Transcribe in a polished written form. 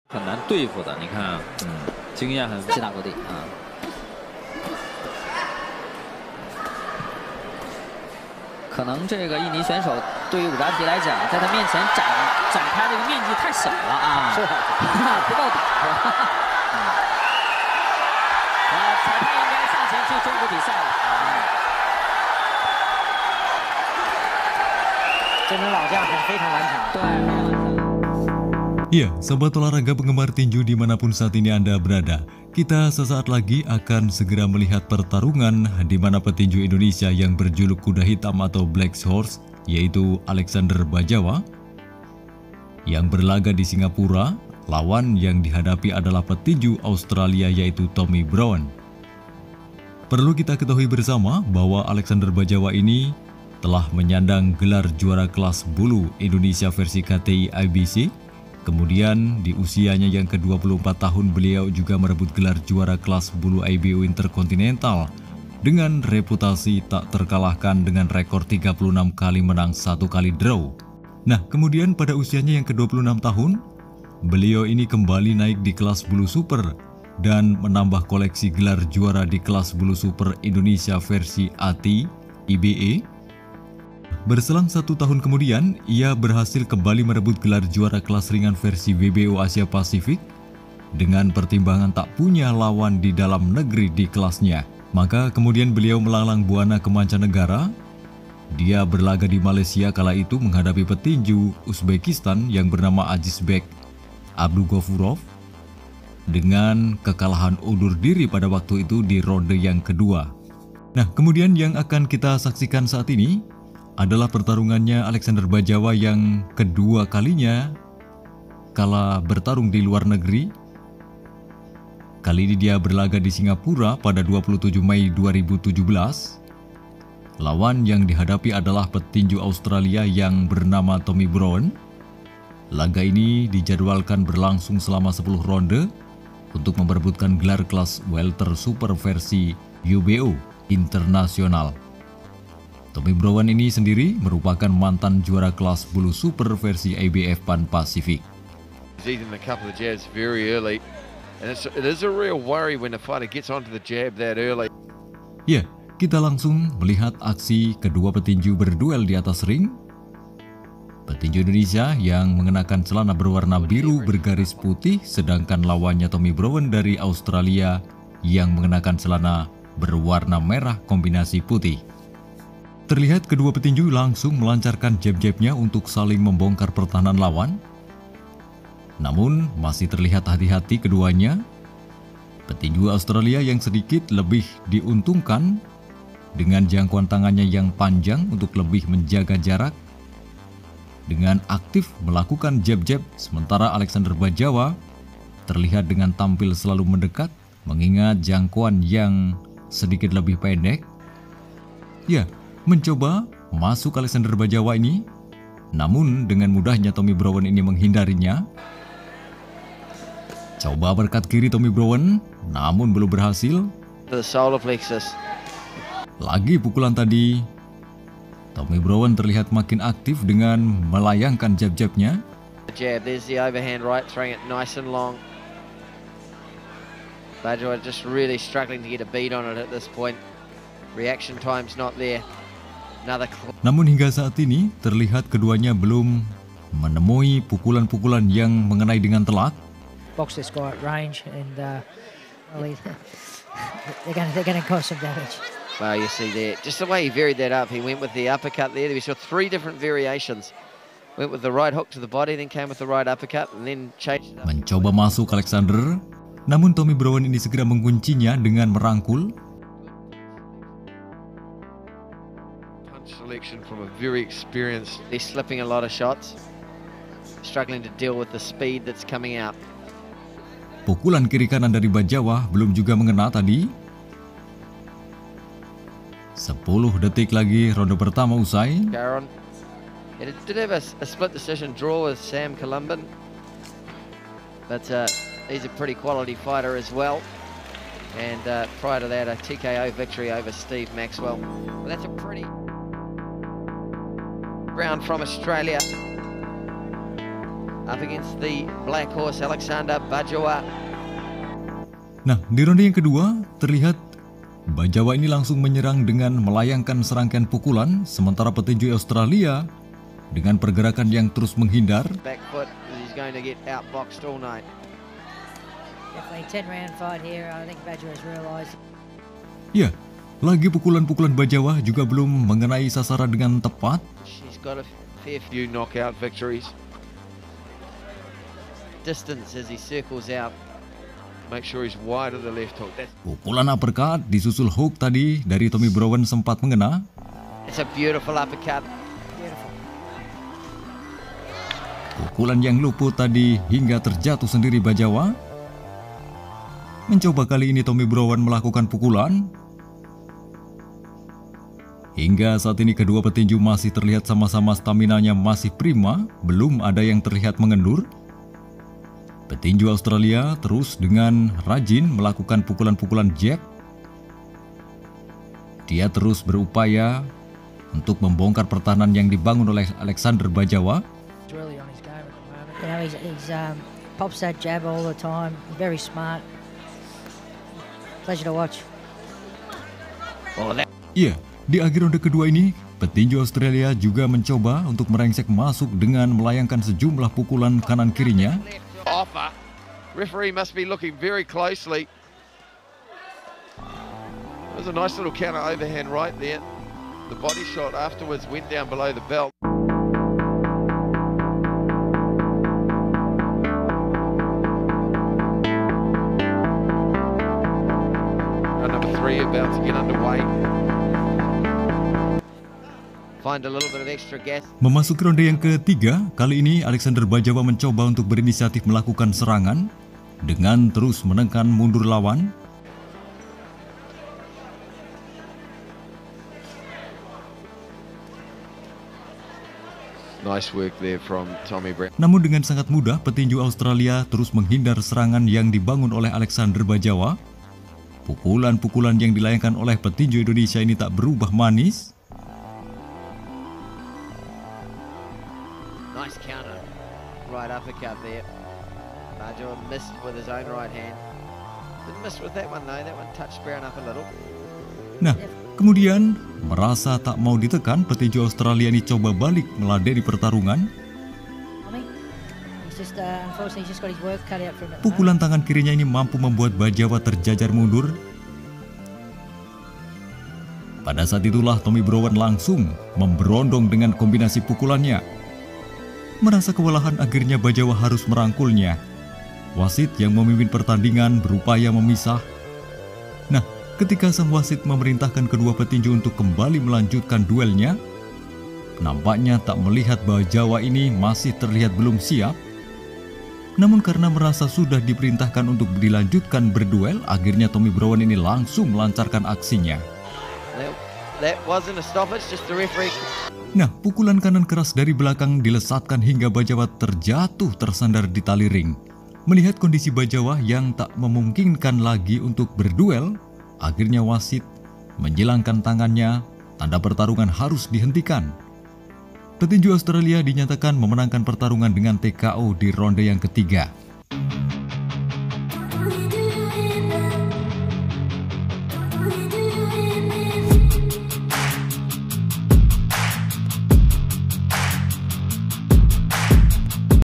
很难对付的。你看，经验很击打落地啊。可能这个印尼选手对于伍扎提来讲，在他面前展开这个面积太小了啊，是不够打，是吧？裁判应该上前去终止比赛了。这名老将非常顽强，对，非常顽强。 Ya, sahabat olahraga penggemar tinju dimanapun saat ini Anda berada, kita sesaat lagi akan segera melihat pertarungan di mana petinju Indonesia yang berjuluk kuda hitam atau Black Horse, yaitu Alexander Bajawa, yang berlaga di Singapura. Lawan yang dihadapi adalah petinju Australia yaitu Tommy Brown. Perlu kita ketahui bersama bahwa Alexander Bajawa ini telah menyandang gelar juara kelas bulu Indonesia versi KTI IBC. Kemudian di usianya yang ke-24 tahun beliau juga merebut gelar juara kelas bulu IBU Interkontinental dengan reputasi tak terkalahkan dengan rekor 36 kali menang 1 kali draw. Nah, kemudian pada usianya yang ke-26 tahun, beliau ini kembali naik di kelas bulu super dan menambah koleksi gelar juara di kelas bulu super Indonesia versi ATI IBE. Berselang 1 tahun kemudian, ia berhasil kembali merebut gelar juara kelas ringan versi WBO Asia Pasifik dengan pertimbangan tak punya lawan di dalam negeri di kelasnya. Maka kemudian beliau melalang buana ke mancanegara. Dia berlaga di Malaysia kala itu menghadapi petinju Uzbekistan yang bernama Azizbek Abdugofurov dengan kekalahan undur diri pada waktu itu di ronde yang kedua. Nah, kemudian yang akan kita saksikan saat ini adalah pertarungannya Alexander Bajawa yang kedua kalinya kala bertarung di luar negeri. Kali ini dia berlaga di Singapura pada 27 Mei 2017. Lawan yang dihadapi adalah petinju Australia yang bernama Tommy Brown. Laga ini dijadwalkan berlangsung selama 10 ronde untuk memperebutkan gelar kelas welter super versi WBO internasional. Tommy Brown ini sendiri merupakan mantan juara kelas bulu super versi IBF Pan Pacific. He's eating a couple of jabs very early, and it is a real worry when a fighter gets onto the jab that early. Ya, kita langsung melihat aksi kedua petinju berduel di atas ring. Petinju Indonesia yang mengenakan celana berwarna biru bergaris putih, sedangkan lawannya Tommy Brown dari Australia yang mengenakan celana berwarna merah kombinasi putih. Terlihat kedua petinju langsung melancarkan jab-jabnya untuk saling membongkar pertahanan lawan. Namun masih terlihat hati-hati keduanya. Petinju Australia yang sedikit lebih diuntungkan dengan jangkauan tangannya yang panjang untuk lebih menjaga jarak. Dengan aktif melakukan jab-jab, sementara Alexander Bajawa terlihat dengan tampil selalu mendekat mengingat jangkauan yang sedikit lebih pendek. Ya, mencoba masuk Alexander Bajawa ini, namun dengan mudahnya Tommy Brown ini menghindarinya. Coba berkat kiri Tommy Brown, namun belum berhasil. The solar plexus. Lagi pukulan tadi. Tommy Brown terlihat makin aktif dengan melayangkan jab-jabnya. Jab, there's the overhand right, throwing it nice and long. Bajawa just really struggling to get a beat on it at this point. Reaction time's not there. Namun hingga saat ini terlihat keduanya belum menemui pukulan-pukulan yang mengenai dengan telak. Box has got range and well, they're going to cause some damage. Well, you see there, just the way he varied that up. He went with the uppercut there. We saw 3 different variations. Went with the right hook to the body, then came with the right uppercut, and then changed it up. Mencoba masuk Alexander, namun Tommy Brown ini segera menguncinya dengan merangkul. Selection from a very experienced. They're slipping a lot of shots, struggling to deal with the speed that's coming out. Pukulan kiri kanan dari Bajawa belum juga mengena tadi. 10 detik lagi ronde pertama usai. Garon. It did have a split decision draw with Sam Columban, but he's a pretty quality fighter as well. And prior to that, a TKO victory over Steve Maxwell. Well, that's a pretty round from Australia. up against the black horse Alexander Bajawa. Nah, di ronde yang kedua terlihat Bajawa ini langsung menyerang dengan melayangkan serangkaian pukulan, sementara petinju Australia dengan pergerakan yang terus menghindar. Back foot, he's going to get outboxed all night. Definitely 10-round fight here. I think Bajawa's realised. Ya, lagi pukulan-pukulan Bajawa juga belum mengenai sasaran dengan tepat. She's got a fair few knockout victories. Distance as he circles out. Make sure he's wide of the left hook. Pukulan uppercut disusul hook tadi dari Tommy Browen sempat mengena. It's a beautiful uppercut. Beautiful. Pukulan yang luput tadi hingga terjatuh sendiri Bajawa. Mencoba kali ini Tommy Browen melakukan pukulan. Hingga saat ini kedua petinju masih terlihat sama-sama staminanya masih prima, belum ada yang terlihat mengendur. Petinju Australia terus dengan rajin melakukan pukulan-pukulan jab. Dia terus berupaya untuk membongkar pertahanan yang dibangun oleh Alexander Bajawa. He's really on his game at the moment. You know, he's pops that jab all the time. He's very smart. Pleasure to watch. Iya, di akhir ronde kedua ini, petinju Australia juga mencoba untuk merengsek masuk dengan melayangkan sejumlah pukulan kanan kirinya. Offer. Referee must be looking very closely. There's a nice little counter overhand right there. The body shot afterwards went down below the belt. Number 3 about to get underway. Find a little bit of extra gas. Memasuki ronde yang ketiga, kali ini Alexander Bajawa mencoba untuk berinisiatif melakukan serangan dengan terus menekan mundur lawan. Nice work there from Tommy Brown. Namun dengan sangat mudah petinju Australia terus menghindar serangan yang dibangun oleh Alexander Bajawa. Pukulan-pukulan yang dilayangkan oleh petinju Indonesia ini tak berubah manis. Nice counter. Right uppercut there. Bajawa missed with his own right hand. Didn't miss with that one though. That one touched Brown up a little. Nah, kemudian merasa tak mau ditekan, petinju Australia ini coba balik meladeni pertarungan. He's just unfortunately he's just got his work cut out for him. Pukulan tangan kirinya ini mampu membuat Bajawa terjajar mundur. Pada saat itulah Tommy Browen langsung memberondong dengan kombinasi pukulannya. Merasa kewalahan, akhirnya Bajawa harus merangkulnya. Wasit yang memimpin pertandingan berupaya memisah. Nah, ketika sang wasit memerintahkan kedua petinju untuk kembali melanjutkan duelnya, nampaknya tak melihat Bajawa ini masih terlihat belum siap. Namun karena merasa sudah diperintahkan untuk dilanjutkan berduel, akhirnya Tommy Browen ini langsung melancarkan aksinya. That wasn't a stoppage, just the referee. Nah, pukulan kanan keras dari belakang dilesatkan hingga Bajawa terjatuh tersandar di tali ring. Melihat kondisi Bajawa yang tak memungkinkan lagi untuk berduel, akhirnya wasit menjilangkan tangannya, tanda pertarungan harus dihentikan. Petinju Australia dinyatakan memenangkan pertarungan dengan TKO di ronde yang ketiga.